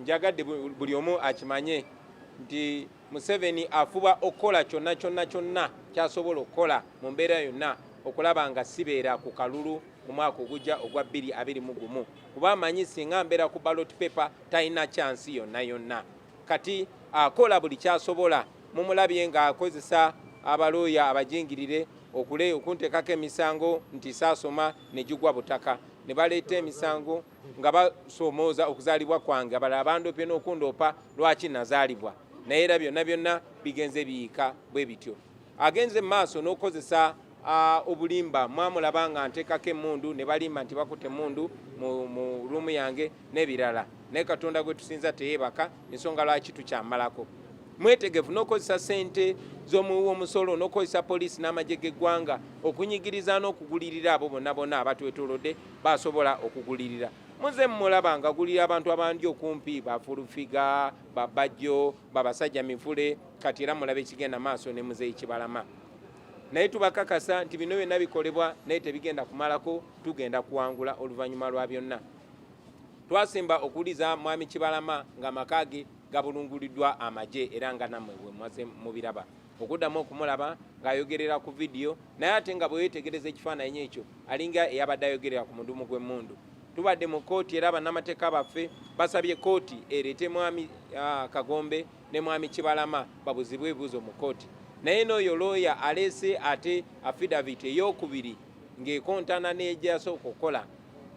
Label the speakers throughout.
Speaker 1: njagadde buli omu akimanye nti Museveni afuba okukola kyonna kyasobola okukola mu mbeera yonna okulaba nga sibeera ku kalulu mu mwaka ogujja ogwa 2021 kuba amanyi singa mbeera ku ballot paper talina chansi yonna kati akola buli kyasobola. Mumulabye ng'akozesa abalooya abajingirire okunteekako emisango nti saasoma ne gigwa butaka ne baleeta emisango nga basoomooza okuzaalibwa kwange abalala bandopye n'okundoopa lwaki nazaalibwa naye era byonna bigenze biyiika bwe bityo. Agenze mu maaso n'okozesa obulimba mwamulaba nga nteekako emmundu ne balimba nti bakutte emmundu mu ruumu yange n'ebirala naye Katonda gwe tusinza teyeebaka ensonga lwaki tukyamalako. Mwetegefu n'okozesa ssente z'omuwoomusolo n'okozesa poliisi n'amagye g'eggwanga okunyigiriza n'okugulirira abo bonna abatwetoolodde basobola okugulirira. Muze mulaba nga gulira abantu abandi okumpi bafulufiga babajjo babasajja mivule kati era mulabe ekigenda maaso ne Muzeeyi Kibalama. Naye tubakakasa nti bino byonna bikolebwa naye tebigenda kumalako, tugenda kuwangula oluvannyuma lwa byonna. Twasemba okuliza Mwami Kibalama nga amaka ge gabulunguliddwa amagye era nga nammwe bwe mwaze mubiraba. Okuddamu okumulaba ng'ayogerera ku vidiyo naye ate nga bwe yeetegereza ekifaananyi ekyo alinga eyabadde ayogerera ku mudumu gw'emmundu. Tubadde mu kooti era bannamateeka baffe basabye kooti ereete Mwami Kagombe ne Mwami Kibalama babuzibwe ebibuuzo mu kooti. Naye n'oyo looya aleese ate affidavit ey'okubiri ng'ekontana n'egyasooka okukola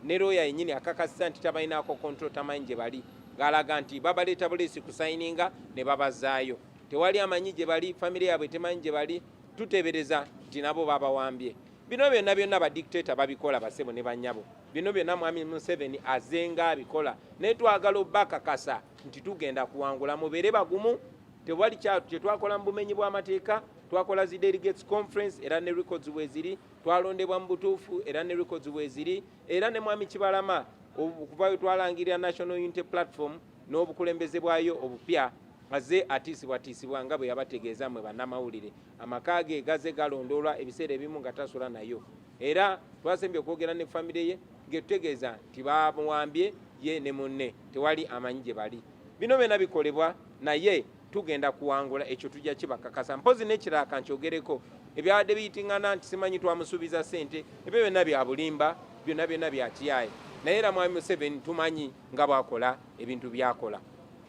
Speaker 1: ne looya yennyini akakasisa nti tabalinaako control tamanyi gye bali ng'alaga nti babaleeta buleesi kusayininga ne babazaayo. Tewali amanyi gye bali, famire yaabwe temanyi gye bali, tuteebereza nti nabo babawambye. Bino byonna badictator babikola basebo ne bannyabo. Bino byonna Mwami Museveni azenga abikola naye twagala obbakakasa nti tugenda kuwangula mubeere bagumu. Tewali kyetwakola mu bumenyi bw'amateeka, twakola zi delegates conference era ne records weziri, twalondebwa mu butuufu era ne records weziri, era ne Mwami Kibalama okuvayo twalangirira National Unity Platform n'obukulembeze bwayo obupya aze atiisibwa nga bwe yabategeeza mwe bannamawulire. Amaka ge gaze galondoolwa ebiseera ebimu nga tasula nayo era twasembye okwogera ne famire ye ng'etutegeeza nti bamuwambye ye ne munne tewali amanyi gye bali. Bino byonna bikolebwa naye tugenda kuwangula ekyo tujja kibakakasa. Mpozi n'ekirala kankyogereko ebyabadde biyitingana nti simanyi twamusuubiza ssente ebyo byonna bya bulimba byonna bya kiyaaye naye era Mwami Museveni tumanyi nga bwakola ebintu byakola.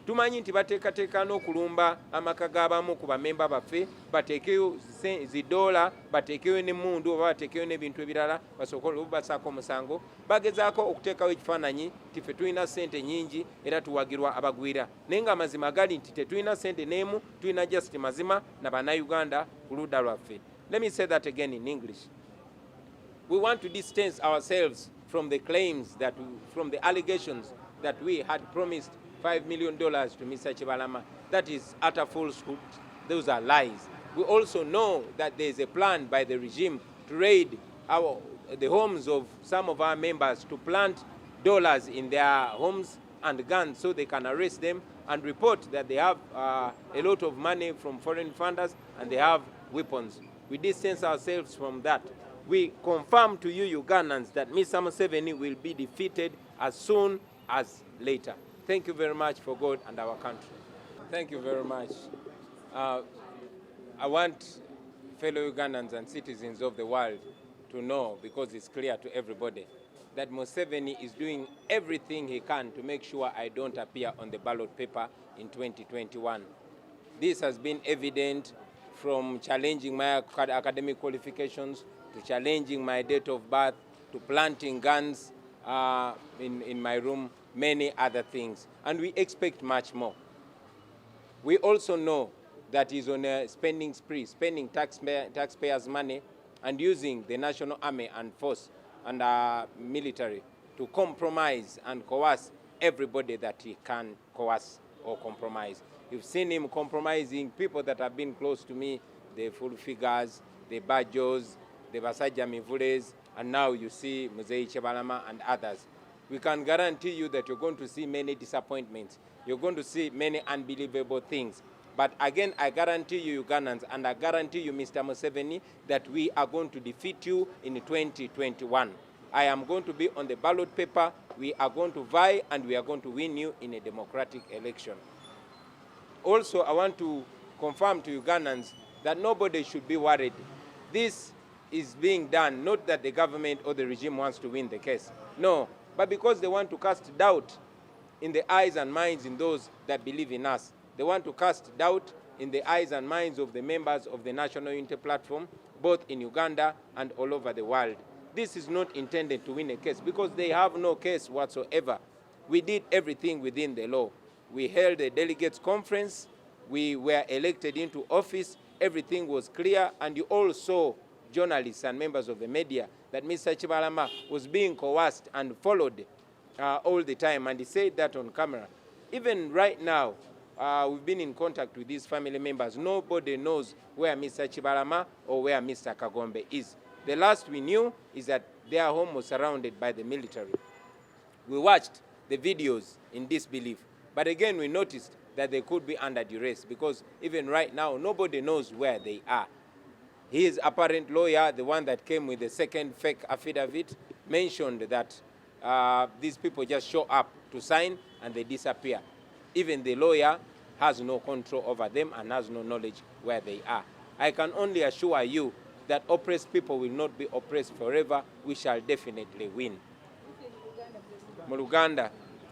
Speaker 1: Tumanyi nti bateekateeka n'okulumba amaka g'abamu ku bamemba baffe bateekeyo $, bateekeyo n'emmundu oba bateekeyo n'ebintu ebirala basobola obubasaako omusango. Bagezaako okuteekawo ekifaananyi nti ffe tulina ssente nnyingi era tuwagirwa abagwira naye nga amazima gali nti tetulina ssente n'emu, tulina just mazima na bannayuganda ku ludda lwaffe. Let me say that again in English. We want to distance ourselves from the claims from the allegations that we had promised $5 million to Mr. Kibalama. That is utter falsehood. Those are lies. We also know that there is a plan by the regime to raid the homes of some of our members to plant dollars in their homes and guns so they can arrest them and report that they have a lot of money from foreign funders and they have weapons. We distance ourselves from that. We confirm to you Ugandans that Mr. Museveni will be defeated as soon as later. Thank you very much for God and our country. Thank you very much. I want fellow Ugandans and citizens of the world to know, because it's clear to everybody, that Museveni is doing everything he can to make sure I don't appear on the ballot paper in 2021. This has been evident from challenging my academic qualifications, to challenging my date of birth, to planting guns in my room, many other things. And we expect much more. We also know that he's on a spending spree, spending taxpayers' money and using the National Army and Force and military to compromise and coerce everybody that he can coerce or compromise. You've seen him compromising people that have been close to me, the full figures, the Bajos, the Basajja Mivules, and now you see Muzeeyi Kibalama and others. We can guarantee you that you're going to see many disappointments. You're going to see many unbelievable things. But again, I guarantee you Ugandans, and I guarantee you Mr. Museveni, that we are going to defeat you in 2021. I am going to be on the ballot paper. We are going to vie and we are going to win you in a democratic election. Also, I want to confirm to Ugandans that nobody should be worried. This is being done not that the government or the regime wants to win the case. No, but because they want to cast doubt in the eyes and minds in those that believe in us. They want to cast doubt in the eyes and minds of the members of the National Unity Platform, both in Uganda and all over the world. This is not intended to win a case because they have no case whatsoever. We did everything within the law. We held a delegates conference. We were elected into office. Everything was clear, and you all saw, journalists and members of the media, that Mr. Chibalama was being coerced and followed all the time, and he said that on camera. Even right now, we've been in contact with these family members. Nobody knows where Mr. Chibalama or where Mr. Kagombe is. The last we knew is that their home was surrounded by the military. We watched the videos in disbelief, but again we noticed that they could be under duress because even right now nobody knows where they are. His apparent lawyer, the one that came with the second fake affidavit, mentioned that these people just show up to sign and they disappear. Even the lawyer has no control over them and has no knowledge where they are. I can only assure you that oppressed people will not be oppressed forever. We shall definitely win. Mu Luganda.